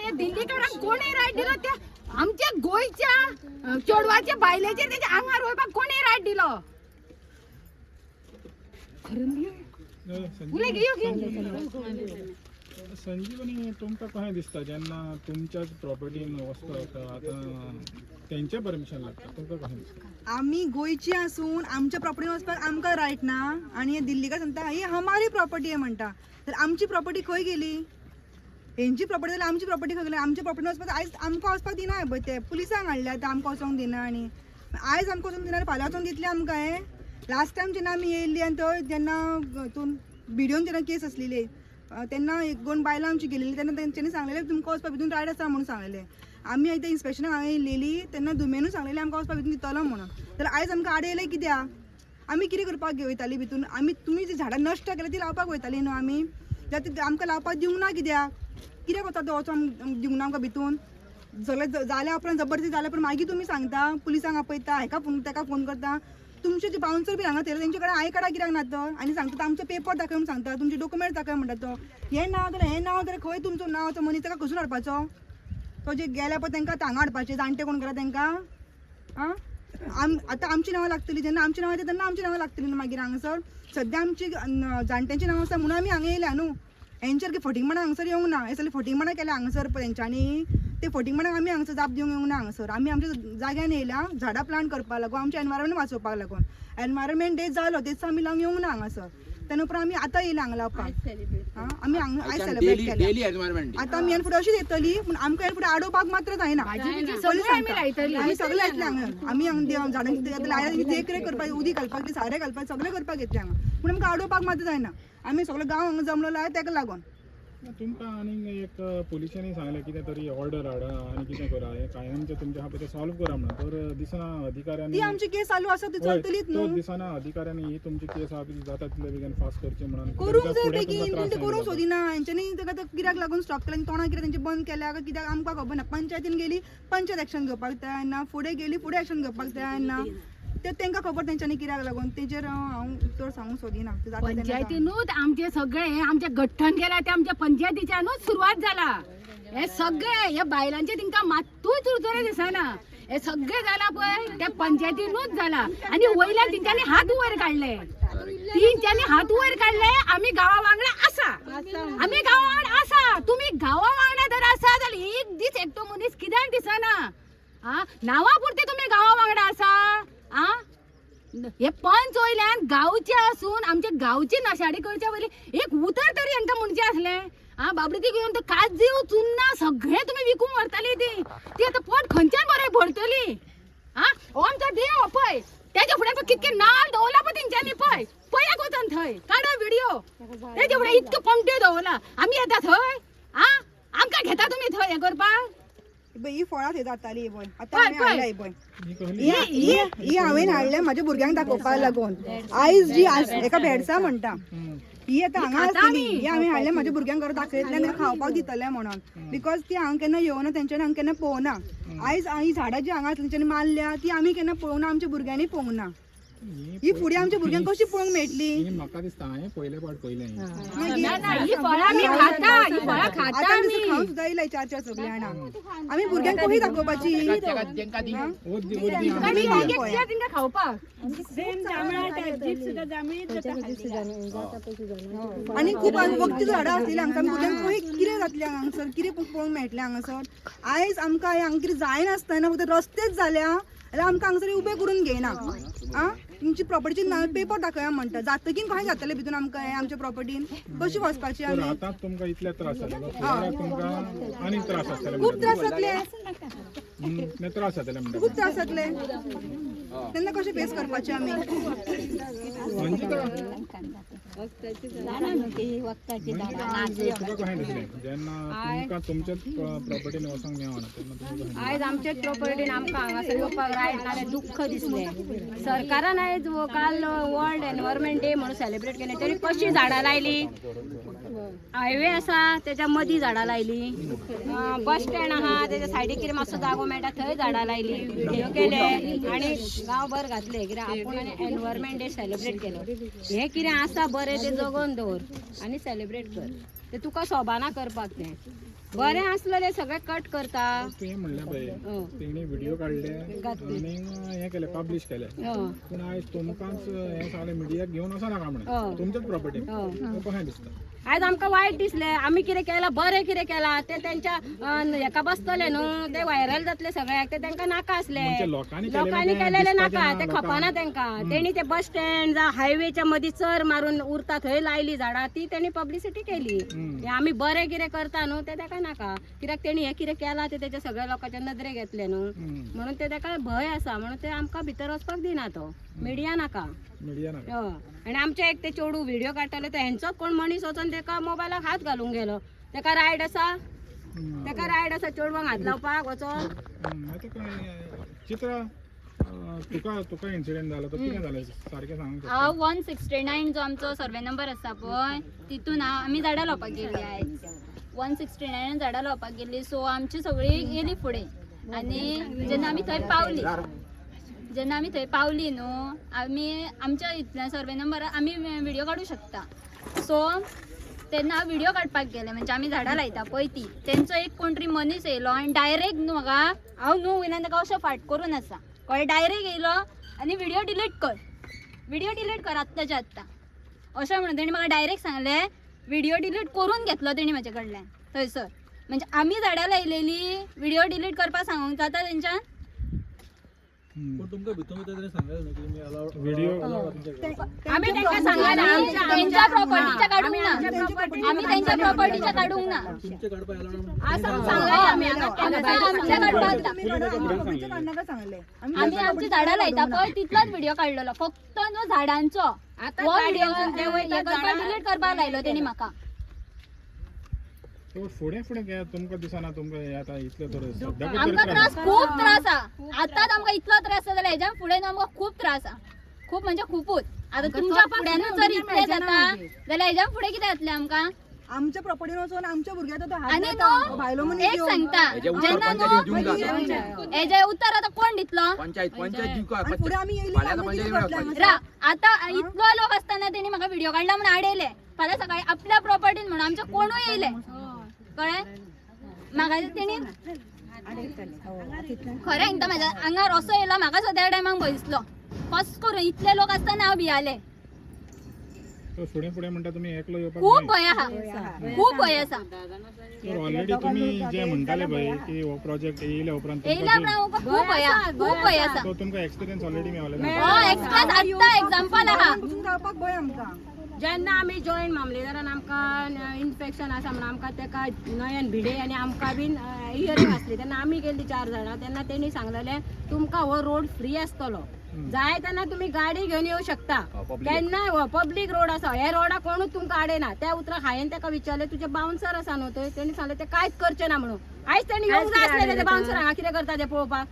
या दिल्लीकरांक कोणी राईट दिलो त्या आमच्या गोयच्या चोडवाच्या बायलेचे त्याच्या आंगार वयपाक कोणी राईट दिलो संजीवनी तुमकां कशें दिसता जेन्ना तुमच्याच प्रॉपर्टीन वचपाक आतां तेंचे परमिशन लागता तुमकां कशें दिसता? आम्ही गोयची असून आमच्या प्रॉपर्टीन वचपाक आमकां रायट ना आणि हे दिल्लीकार सांगता ही हमारी प्रॉपर्टी आहे म्हणटा तर आमची प्रॉपर्टी खंय गेली हेंची प्रॉपर्टी जाल्यार आमची प्रॉपर्टी खंय गेली आमच्या प्रॉपर्टीन वचपाक आयज आमकां वचपाक दिना पळय ते पुलिसांक हाडल्या ते आमकां वचोंक दिना आणि आयज आमकां वचोंक दिना फाल्यां वचोंक दितले आमकां हे लास्ट टायम जेन्ना आमी येयल्ली आनी थंय जेन्ना हितून बिडिओन जेन्ना केस आसलेली तेन्ना एक दोन बायलां आमची गेलेली तेन्ना तेंच्यांनी सांगलेलें तुमकां वचपाक भितून रायट आसा म्हणून सांगलेलें आमी एकदां इन्स्पेक्शनाक हांगा येयलेली तेन्ना दुमेनूच सांगलेलें आमकां वचपाक भितून दितलो म्हणून जाल्यार आयज आमकां आडयलें कित्याक आमी कितें करपाक वयतालीं भितून आमी तुमी जी झाडां नश्ट केल्या ती लावपाक वयतालीं न्हू आमी जाल्यार ती आमकां लावपाक दिवंक ना कित्याक वता तो वचोन दिवंक ना आमकां भितून जाल्या उपरांत जबरदस्ती जाल्या पण मागीर तुमी सांगता पुलिसांक आपयता हेका फोन तेका फोन करता तुमचे जे बाउन्सर बी हांगा थेयला तेंचे कडेन आय कार्डा कित्याक ना तो आनी सांगता आमचे पेपर दाखय म्हणून सांगता तुमचे डॉक्युमेंट दाखय म्हणटा तो हें नांव जाल्यार खंय तुमचो नांवाचो मनीस ताका खसून हाडपाचो तो जे गेल्या पळय तांकां हांगा हाडपाचें जाणटे कोण करा तांकां आं आतां आमची नांवां लागतलीं जेन्ना आमची नांवां येता तेन्ना आमची नांवां लागतलीं मागीर हांगासर सद्या आमची जाणट्यांची नांवां आसा म्हणून आमी हांगा येयल्या न्हू हेंचेर फटींगपणां हांगासर येवंक ना हे सगळें फटींगपणां केल्या हांगासर तेंच्यांनी ते फटींगपणाक आमी हांगासर जाप दिवंक येवंक ना हांगासर आमी आमच्या जाग्यान येयल्या झाडां प्लांट करपाक लागून आमच्या एनवायरमेंट वाचोवपाक लागून एनवायरमेंट डे जालो तेच आमी लावंक येवंक ना हांगासर तेन्ना उपरांत आमी आतां येयल्या हांगा लावपाक आमी आयज सेलिब्रेट केल्या आतां आमी हें फुडें अशीच येतली पूण आमकां हें फुडें आडोवपाक मात्र जायना आमी सगळे येतले हांगा आमी हांगा झाडांची लायल्या देख रेख करपाक उदीक घालपाक ते सारें घालपाक सगळें करपाक येतलें हांगा पूण आमकां आडोवपाक मात्र जायना आमी सगळो गांव हांगा जमलेलो आहे तेका लागून तुमकां आनीक एक पुलिसांनी सांगलें कितें तरी ऑर्डर हाडा आनी कितें करा हें कायमचें तुमच्या खातीर सॉल्व करा म्हणून तर दिसना अधिकाऱ्यांनी ती आमची केस चालू आसा ती चलतलीच न्हू दिसना अधिकाऱ्यांनी ही तुमची केस आहा ती जाता तितले बेगीन फास्ट करची म्हणून करूंक जाय बेगीन पूण ते करूंक सोदिना हेंच्यांनी ताका कित्याक लागून स्टॉप केला तोंडां कितें तेंचे बंद केल्या काय कित्याक आमकां खबर ना पंचायतीन गेली पंचायत एक्शन घेवपाक तयार ना फुडें गेली फुडें एक्शन घेवपाक तयार ना ते तांकां खबर तेंच्यांनी कित्याक लागून तेजेर हांव तर सांगूंक सोदिना पंचायतीनूच आमचे सगळे आमचे गठ्ठण केला ते आमच्या पंचायतीच्यानूच सुरवात जाला हे सगळे हे बायलांचे तांकां मात्तूय चुरचुरे दिसना हे सगळे जाला पळय त्या पंचायतीनूच जाला आनी वयल्यान तेंच्यांनी हात वयर काडले तेंच्यांनी हात वयर काडले आमी गांवा वांगडा आसा आमी गांवा वांगडा आसा तुमी गांवा वांगडा जर आसा जाल्यार एक दीस एकटो मनीस कित्याक दिसना आं नांवा पुरते तुमी गांवा वांगडा आसा आं हे पंच वयल्यान गांवचे आसून आमच्या गांवची नाशाडी करच्या वयली एक उतर तरी हांकां म्हणचें असलें आं बाबडी ती घेवन काजीव चुन्ना सगळें तुमी विकूंक व्हरताली ती आतां पोट खंयच्यान बरें भरतली आं हो आमचो देव पळय तेजे फुडें कितके नाल दवरला पळय तेंच्यांनी पळय पळयाक वचून थंय काडा व्हिडिओ तेजे फुडें इतके पमटे दवरला आमी येता थंय आं आमकां घेता तुमी थंय हें करपाक ही फळां थंय जाताली पळय आतां आमी हाडल्या ही पळय ही हांवें हाडल्या म्हाज्या भुरग्यांक दाखोवपाक लागून आयज जी एका भेडसा म्हणटा ही आतां हांगा आसली ही हांवें हाडल्या म्हाज्या भुरग्यांक घरा दाखयतलें आनी खावपाक दितलें म्हणून बिकॉज ती हांगा केन्ना येवना तेंच्यांनी हांगा केन्ना पळोवना आयज ही झाडां जी हांगा तेंच्यांनी मारल्या ती आमी केन्ना पळोवना आमच्या भुरग्यांनी पळोवंक ना ही फुडें आमच्या भुरग्यांक कशी पळोवंक मेळटली म्हाका दिसता हांवें पयले फावट पयलें ही फळां आमी खाता ही फळां खाता आतां आमी खावंक सुद्दां येयलाय चार सगळीं जाणां आमी भुरग्यांक कशी दाखोवपाची तांकां खावपाक आनी खूब वखदी झाडां आसलेलीं हांगा भुरग्यांक खंय कितें जातलें हांगासर कितें पळोवंक मेळटलें हांगासर आयज आमकां हांगा कितें जायनासतना फक्त रस्तेच जाल्या जाल्यार आमकां हांगासर उबें करून घेयना आं तुमची प्रॉपर्टीची पेपर दाखया म्हणटा जातकीन कशें जातलें भितून आमकां हें आमच्या प्रॉपर्टीन कशी वचपाची आमी आतां तुमकां इतले त्रास जाले तुमकां आनी त्रास आसतले खूब त्रास जातले त्रास जातले म्हणटा खूब त्रास जातले तेन्ना कशें फेस करपाचें आमी आयज आमच्या प्रॉपर्टीन आमकां हांगासर येवपाक रायट ना दुख्ख दिसलें सरकारान आयज काल वर्ल्ड एनवायरमेंट डे म्हणून सेलिब्रेट केलें तरी कशी झाडां लायली हायवे आसा तेच्या मदीं झाडां लायली बस स्टँड आहा तेच्या सायडीक कितें मातसो जागो मेळटा थंय झाडां लायली व्हिडिओ केले आनी गांवभर घातले कित्याक आपूण आनी एनवायरमेंट डे सेलिब्रेट केलो हें कितें आसा बरें तें जगोवन दवर आनी सेलिब्रेट कर ते तुका शोभाना करपाक तें बरें आसलें ते सगळे कट करता. तुवें म्हणलें पळय तेणी व्हिडिओ काडले आनी हें केलें पब्लीश केलें पूण आयज तुमकांच हें सगळें मिडियाक घेवन वचनाका म्हणून तुमच्याच प्रॉपर्टी कशें दिसता? आयज आमकां वायट दिसलें आमी कितें केलां बरें कितें केलां ते तेंच्या हेका बसतले न्हू ते व्हायरल जातले सगळ्याक ते तांकां नाका आसले म्हणजे लोकांनी केलेले नाका ते खपना तांकां तेणी ते बस स्टँड हायवेच्या मदीं चर मारून उरता थंय लायली झाडां ती तेणी पब्लिसिटी केली आमी बरें कितें करता न्हू ते ताका नाका कित्याक तेणी हे कितें केलां ते तेच्या सगळ्या लोकांच्या नदरेक येतले न्हू म्हणून ते ताका भंय आसा म्हणून ते आमकां भितर वचपाक दिना तो मिडिया नाका. आनी आमचे एक ते चेडू व्हिडिओ काडटाले ते हेंचोच कोण मनीस वचून तेका मोबायलाक हात घालूंक गेलो तेका रायट आसा चेडवांक हात लावपाक वचोन चित्रा तुका इन्सिडेंट जालो तो कितें जालें सारकें सांग. हांव 169 जो आमचो सर्वे नंबर आसा पळय तितून आमी झाडां लावपाक गेल्ली आयज 169 झाडां लावपाक गेल्ली सो आमची सगळी गेली फुडें आनी जेन्ना आमी थंय पावली न्हू आमी आमच्या इतल्या सर्वे नंबर आमी व्हिडिओ काडूं शकता सो तेन्ना हांव व्हिडिओ काडपाक गेलें म्हणजे आमी झाडां लायता पळय ती तेंचो एक कोण तरी मनीस येयलो आनी डायरेक्ट म्हाका हांव न्हू वयल्यान ताका अशें फाट करून आसा कळ्ळें डायरेक्ट येयलो आनी व्हिडिओ डिलीट कर आत्ताच्या आत्ता अशें म्हणून तेणी म्हाका डायरेक्ट सांगलें व्हिडिओ डिलीट करून घेतलो तेणी म्हाजे कडल्यान थंयसर म्हणजे आमी झाडां लायलेली व्हिडिओ डिलीट करपाक सांगूंक जाता तेंच्यान व्हिडिओ आमी तांकां सांगला ना तेंच्या प्रॉपर्टीच्या काडूंक ना आमी तेंच्या प्रॉपर्टीच्या काडूंक ना असं सांगलाय आमी आमच्या काडपाक ना आमच्या कारणाका सांगले आमी आमची झाडां लायता पळय तितलोच व्हिडिओ काडलेलो फक्त न्हू झाडांचो हो व्हिडिओ डिलीट करपाक लायलो तेणी म्हाका फुडें तुमकां दिसना तुमकां हें आतां इतलें तर सद्या आमकां त्रास खूब त्रास आहा आतांच आमकां इतलो त्रास जाता जाल्यार हेज्या फुडें आमकां खूब त्रास आहा खूब म्हणजे खूबच आतां तुमच्या फुड्यानूच जर इतलें जाता जाल्यार हेज्या फुडें कितें जातलें आमकां आमच्या प्रॉपर्टीन वचून आमच्या भुरग्याचो तो हात आनी लायता, भायलो न्हू मनीस एक घेवन. सांगता जेन्ना न्हू हेजे उत्तर आतां कोण दितलो आणि पुढे आम्ही येयली की आम्ही किती करतले हांगासर? रा आता इतलो लोक असताना तेणी म्हाका व्हिडिओ काडला म्हणून आडयले फाल्यां सकाळी आपल्या प्रॉपर्टीन म्हणून आमच्या कोणूय येयले कळ्ळें म्हाका तेणी खरें सांगता म्हाज्या आंगार असो येयलो म्हाका सो त्या टायमाक भंय दिसलो कस करून इतले लोक असताना हांव भियाले फुडें म्हणटा तुमी एकलो येवपाक खूब भंय आहा खूब भंय आसा तर ऑलरेडी तुमी जे म्हणटाले पळय की हो प्रोजेक्ट येयल्या उपरांत येयल्या उपरांत खूब भंय आहा खूब भंय आसा तो तुमकां एक्सपिरियन्स ऑलरेडी मेळ्ळो हो एक्सप्रेस आत्ता एक्झाम्पल आहा पासून जावपाक भंय आमकां जेन्ना आमी जॉईन मामलेदारान आमकां इन्फेक्शन आसा म्हणून आमकां तेका नयन भिडे आनी आमकां बीन हियरींग आसली तेन्ना आमी गेल्ली 4 जाणां तेन्ना तेणी सांगलेलें तुमकां हो रोड फ्री आसतलो जाय तेन्ना तुमी गाडी घेवन येवं शकता केन्ना हो पब्लीक रोड आसा हे रोडा कोणूच तुमकां आडयना त्या उतराक हांवें तेका विचारलें तुजे बाउन्सर आसा न्हू थंय तेणी सांगलें ते कांयच करचें ना म्हणून आयज तेणी येवंक जाय आसलें ते बाउन्सर हांगा कितें करता ते पळोवपाक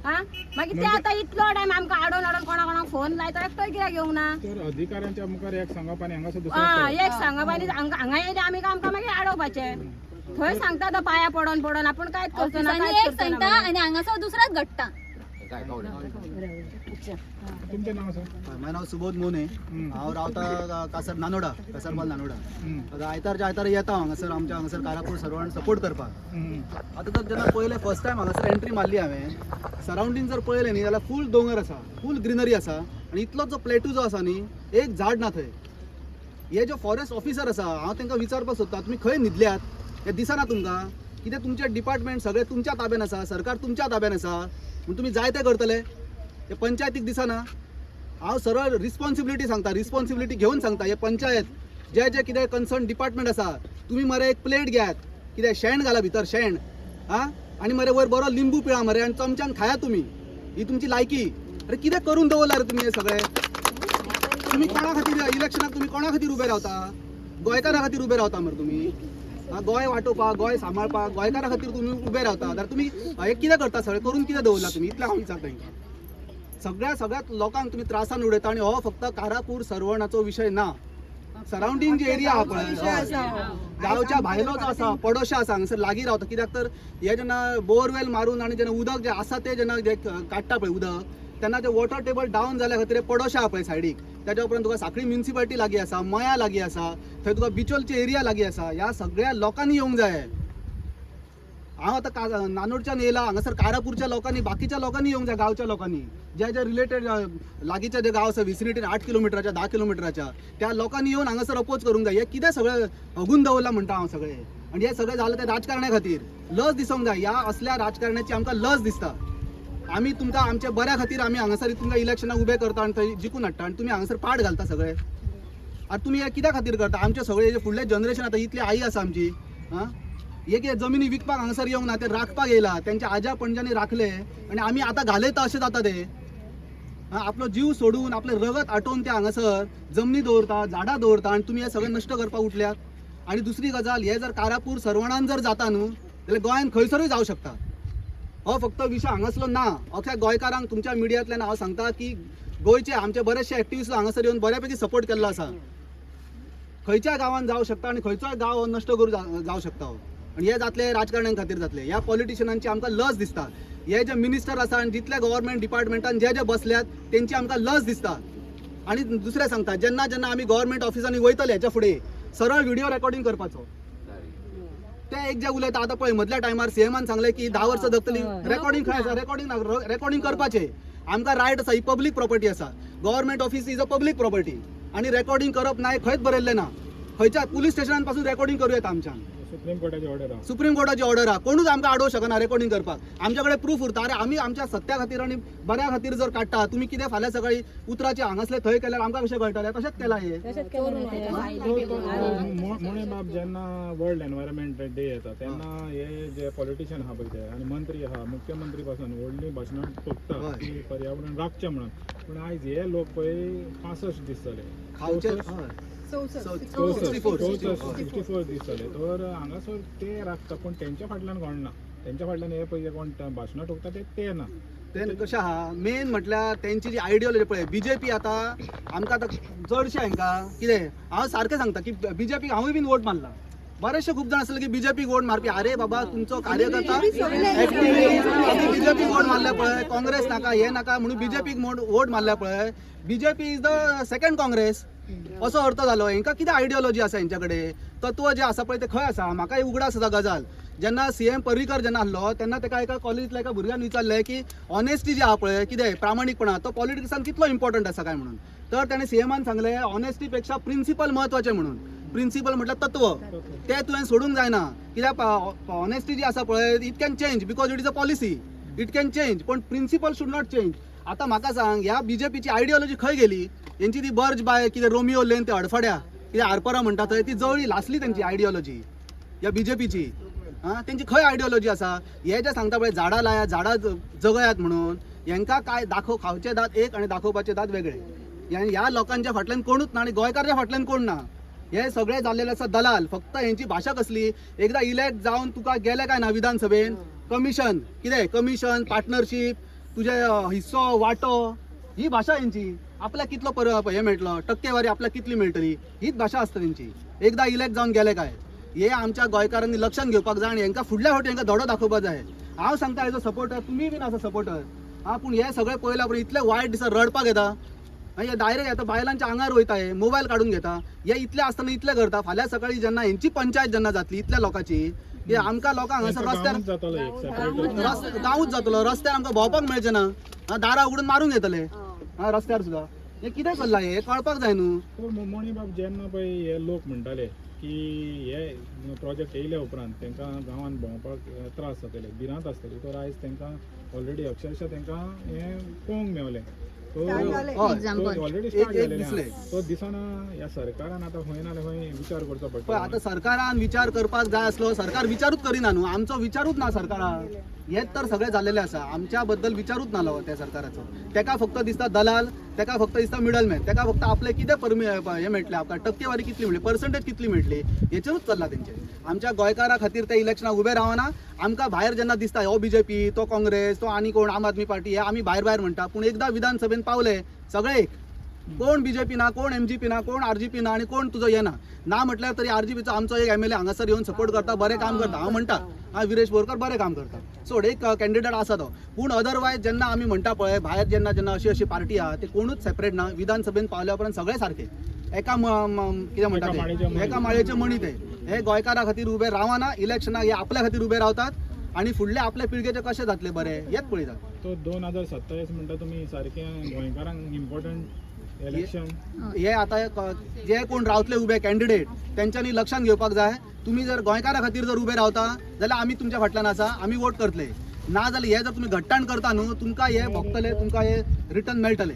हा मागीर ते आतां इतलो टायम आमकां आडोन कोणाक फोन लायता एकटोय कित्याक येवंक ना तर अधिकाऱ्यांच्या मुखार एक सांगप आनी हांगासर हा दुसरें एक सांगप आनी हांगा येयले आमी आमकां मागीर आडोवपाचें थंय सांगता तो पाया पडोन आपूण कांयच करचो ना ऑफिसांनी एक सांगता आनी हांगासर दुसराच घडटा तुमचें नांव सर माझं नाव सुबोध मोने हांव रावता कासर नानोडा कासरबाल नानोडा आता आयतारच्या आयतार येता हांगासर आमच्या हांगासर कारापूर सर्वांक सपोर्ट करपाक आता तर जेन्ना पयलें फर्स्ट टायम हांगासर एंट्री मारली हांवें सरावंडींग जर पळयलें न्ही जाल्यार फूल दोंगर आसा फूल ग्रिनरी आसा आनी इतलो जो प्लेटू जो आसा न्ही एक झाड ना थंय हे जो फॉरेस्ट ऑफिसर आसा हांव तांकां विचारपाक सोदता तुमी खंय न्हिदल्यात हे दिसना तुमकां कितें तुमचे डिपार्टमेंट सगळें तुमच्या ताब्यान आसा सरकार तुमच्या ताब्यान आसा म्हूण तुमी जाय तें करतले हे पंचायतीक दिसना हांव सरळ रिस्पॉन्सिबिलिटी सांगता रिस्पॉन्सिबिलिटी घेवन सांगता हे पंचायत जे जे कितें कन्सर्न डिपार्टमेंट आसा तुमी मरे एक प्लेट घेयात कितें शेण घाला भितर शेण हां आनी मरे वयर बरो लिंबू पिळा मरे आनी चमच्यान खाया तुमी ही तुमची लायकी अरे कितें करून दवरला रे तुमी हे सगळें तुमी कोणा खातीर इलेक्शनाक तुमी कोणा खातीर उबे रावता गोंयकारा खातीर उबे रावता मरे तुमी गोंय वाटोवपाक गोंय सांबाळपाक गोंयकारा खातीर तुमी उबे रावता जाल्यार तुमी हे कितें करता सगळें करून कितें दवरला तुमी इतलें हांव विचारता तांकां सगळ्यात लोकांक तुम्ही त्रासान उडयता आणि हो फक्त कारापूर सरवणाचो विषय ना सराउंडिंग जे एरिया आहा पळय गांवच्या भायलो जो आसा पडोशा आसा हांगासर लागीं रावता कित्याक तर हे जेन्ना बोरवेल मारून आनी जेन्ना उदक जे आसा ते जेन्ना काडटा पळय उदक तेन्ना ते वॉटर टेबल डावन जाल्या खातीर पडोशा आहा पळय सायडीक, त्याच्या उपरांत तुका सांखळी म्युनिसिपालिटी लागीं आसा, मया लागीं आसा, थंय तुका बिचोलची एरिया लागीं आसा. ह्या सगळ्या लोकांनी येवंक जाय. हांव आतां नानोडच्यान येयला, हांगासर कारापूरच्या लोकांनी, बाकीच्या लोकांनी येवंक जाय, गांवच्या लोकांनी, जे रिलेटेड लागींचे जे गांव आसा विसिनिटीन 8 किलोमिटराच्या 10 किलोमिटराच्या, त्या लोकांनी येवन हांगासर अपोज करूंक जाय. हे कितें सगळें हगून दवरला म्हणटा हांव सगळें. आनी हे सगळें जालें ते राजकारण्या खातीर. लज दिसूंक जाय. ह्या असल्या राजकारण्याची आमकां लज दिसता. आमी तुमकां आमच्या बऱ्या खातीर आमी हांगासर तुमकां इलेक्शनाक उबे करता आनी थंय जिखून हाडटा आनी तुमी हांगासर पाड घालता सगळे. आतां तुमी हे कित्या खातीर करता? आमचे सगळे जे फुडले जनरेशन आतां इतली आई आसा आमची, एक जमिनी विकपाक हांगासर येवंक ना, ते राखपाक येयला, त्यांच्या आज्या पणज्यांनी राखले आनी आमी आतां घालयता अशें जाता ते. आपलो जीव सोडून आपले रगत आटोवन ते हांगासर जमनी दवरता, झाडां दवरता आनी तुमी हे सगळें नश्ट करपाक उठल्यात. आनी दुसरी गजाल, हे जर कारापूर सरवणान जर जाता न्हू जाल्यार गोंयान खंयसरूय जावं शकता. हो फक्त विशय हांगासलो ना. अख्ख्या गोंयकारांक तुमच्या मिडियांतल्यान हांव सांगता की गोंयचे आमचे बरेचशे एक्टिविस्ट हांगासर येवन बऱ्यापैकी सपोर्ट केल्लो आसा. खंयच्या गांवांत जावं शकता आनी खंयचोय गांव नश्ट करूं जावं शकता. आनी हे जातले राजकारण्यां खातीर जातले. ह्या पॉलिटिशियनांची आमकां लज दिसता. हे जे मिनिस्टर आसा आनी जितले गव्हर्मेंट डिपार्टमेंटान जे बसल्यात तेंची आमकां लज दिसता. आनी दुसरें सांगता, जेन्ना जेन्ना आमी गव्हर्मेंट ऑफिसांनी वयतले हेच्या फुडें सरळ व्हिडिओ रेकॉर्डिंग करपाचो. ते एक जे उलयता आतां पळय, मदल्या टायमार सीएमान सांगलें की 10 वर्सां जगतली. रेकॉर्डिंग खंय आसा? रेकॉर्डिंग करपाचें आमकां रायट आसा. ही पब्लीक प्रॉपर्टी आसा. Government office is a public property आनी रेकॉर्डिंग करप ना, खंयच बरयल्लें ना. खंयच्या पुलीस स्टेशनान पासून रेकॉर्डिंग करूं येता आमच्यान. सुप्रीम कोर्टाची ऑर्डर आहा. कोणूच आमकां आडोवंक शकना रेकॉर्डिंग करपाक. आमच्या कडेन प्रूफ उरता. अरे आमी आमच्या सत्या खातीर आनी बऱ्या खातीर जर काडटा, तुमी कितें फाल्यां सकाळी उतराचे हांगासले थंय केल्यार आमकां कशें कळटलें? तशेंच केलां हे. मोणे बाब जेन्ना वर्ल्ड एनवायरमेंट डे येता तेन्ना हे जे पॉलिटिशियन आहा पळय ते आनी मंत्री आहा, मुख्यमंत्री पासून व्हडली भाशणां टोकता की पर्यावरण राखचें म्हणून. पूण आयज हे लोक पळय 65 दीस जाले, 64 दीस जाले. तर हांगासर ते राखता पूण तेंच्या फाटल्यान कोण ना. तेंच्या फाटल्यान हे पळय कोण भाशणां टोकता ते ना. ते कशें आहा, मेन म्हटल्यार तेंची जी आयडियोलॉजी पळय, बीजेपी आतां आमकां आतां चडशे हांकां कितें, हांव सारकें सांगता की बीजेपीक हांवूय बीन वोट मारला. बरेचशे खूब जाण आसले की बीजेपीक वोट मारपी. अरे बाबा, तुमचो कार्यकर्ता बीजेपीक वोट मारल्या पळय, काँग्रेस नाका हे नाका म्हणून बीजेपीक वोट मारल्या पळय. BJP is the second Congress असो अर्थ जालो. हांकां कितें आयडियोलॉजी आसा हेंच्या कडेन, तत्व जे आसा पळय ते खंय आसा? म्हाकाय उगडास आसा गजाल. जेन्ना सीएम पर्रीकर जेन्ना आहलो तेन्ना ताका एका कॉलेजींतल्या एका भुरग्यान विचारलें की ऑनेस्टी जी आहा पळय, कितें प्रामाणीकपणा, तो पॉलिटिक्सान कितलो इम्पॉर्टंट आसा काय म्हणून. तर ताणें सीएमान सांगलें ऑनेस्टी पेक्षा प्रिन्सिपल महत्वाचें म्हणून. प्रिन्सिपल म्हटल्यार तत्व, ते तुवें सोडूंक जायना. कित्याक ऑनेस्टी जी आसा पळय it can change because it is a policy, it can change, पण प्रिन्सिपल शुड नॉट चेंज. आता म्हाका सांग, ह्या बीजेपीची आयडियोलॉजी खंय गेली? यांची ती बर्ज बाय कितें रोमियो लेन ते अडफड्या कितें आरपरा म्हणटा थंय ती जळी, लासली त्यांची आयडियोलॉजी ह्या बीजेपीची. त्यांची खंय आयडियोलॉजी आसा? हे जे सांगता पळय झाडां लायात, झाडां जगयात म्हणून, हांकां काय खावचे दात एक आनी दाखोवपाचे दात वेगळे. ह्या लोकांच्या फाटल्यान कोणूच ना आनी गोंयकारच्या फाटल्यान कोण ना. हे सगळे जाल्लेले आसा दलाल. फक्त यांची भाशा कसली, एकदा इलेक्ट जावन तुका गेले काय ना विधानसभेन, कमिशन कितें, कमिशन, पार्टनरशीप, तुझे हिस्सो वांटो, ही भाशा यांची. आपल्याक कितलो हे मेळटलो, टक्केवारी आपल्याक कितली मेळटली, हीच भाशा आसता तेंची. एकदा इलेक्ट जावन गेले काय. हे आमच्या गोंयकारांनी लक्षात घेवपाक जाय आनी हांकां फुडल्या फावटी हांकां धडो दाखोवपाक जाय. हांव सांगता एज अ सपोर्टर, तुमी बीन आसा सपोर्टर. पूण हे सगळे पळयल्या पळय इतले वायट दिसा रडपाक येता. हे डायरेक्ट येता बायलांच्या आंगार वयता, हे मोबायल काडून घेता. हे इतले आसतना इतले करता. फाल्यां सकाळी जेन्ना हेंची पंचायत जेन्ना जातली इतल्या लोकांची, हे आमकां लोकांक हांगासर रस्त्यार गांवूच जातलो. रस्त्यार आमकां भोंवपाक मेळचें ना. दारां उगडून मारूंक येतले रस्त्यार सुद्दां. हे कितें चल्लां? हे कळपाक जाय न्हू. मोणी बाब जेन्ना पळय हे लोक म्हणटाले की हे प्रोजेक्ट येयल्या उपरांत तांकां गांवांत भोंवपाक त्रास जातले, भिरांत आसतली, तर आयज तांकां ऑलरेडी अक्षरशा तांकां हें पळोवंक मेवलें. Already start जालेलें. तो दिसना ह्या सरकारान आतां खंय ना खंय विचार करचो पडटा. आतां सरकारान विचार करपाक जाय आसलो, सरकार विचारूच करिना न्हू. आमचो विचारूच ना सरकाराक. हेच तर सगळें जाल्लेलें आसा. आमच्या बद्दल विचारूच नालो त्या सरकाराचो. तेका फक्त दिसता दलाल, तेका फक्त दिसता मिडलमॅन, तेका फक्त आपले कितें हे मेळटलें, आपल्याक टक्केवारी कितली मेळटली, पर्संटेज कितली मेळटली, हेचेरूच चल्ला तेंचें. आमच्या गोंयकारा खातीर ते इलेक्शनाक उबे रावना. आमकां भायर जेन्ना दिसता हो बीजेपी, तो काँग्रेस, तो आनी कोण आम आदमी पार्टी, हे आमी भायर भायर म्हणटा. पूण एकदा विधानसभेन पावले सगळे एक, कोण बीजेपी ना, कोण एमजीपी ना, कोण आरजीपी ना आनी कोण तुजो येना ना म्हटल्यार तरी आरजीपीचो आमचो एक एमएलए हांगासर येवन सपोर्ट करता, बरें काम करता. हांव म्हणटा विरेश बोरकर बरें काम करता. सोड एक कॅन्डिडेट आसा तो पूण अदरवायज जेन्ना आमी म्हणटा पळय भायर जेन्ना अशी पार्टी आहा ते कोणूच सेपरेट ना विधानसभेन पावल्या उपरांत सगळे सारखे एका कितें म्हणटा ते एका माळयेचे मणी ते हे गोंयकारा खातीर उबे रावना इलेक्शनाक हे आपल्या खातीर उबे रावतात आणि फुडले आपल्या पिळगेचे कशे जातले बरे हेच पळयतात तो 2027 म्हणटा तुमी सारखे गोंयकारांक इम्पॉर्टंट इलेक्शन हे आता जे कोण रावतले उबे कॅन्डिडेट त्यांच्यानी लक्षात घेवपाक जाय तुम्ही जर गोंयकारा खातीर जर उबे रावता जाल्यार आमी तुमच्या फाटल्यान आसा आमी वोट करतले ना जाल्यार हे जर तुम्ही घट्टाण करता न्हू तुमकां हे भोगतले तुमकां हे रिटर्न मेळटले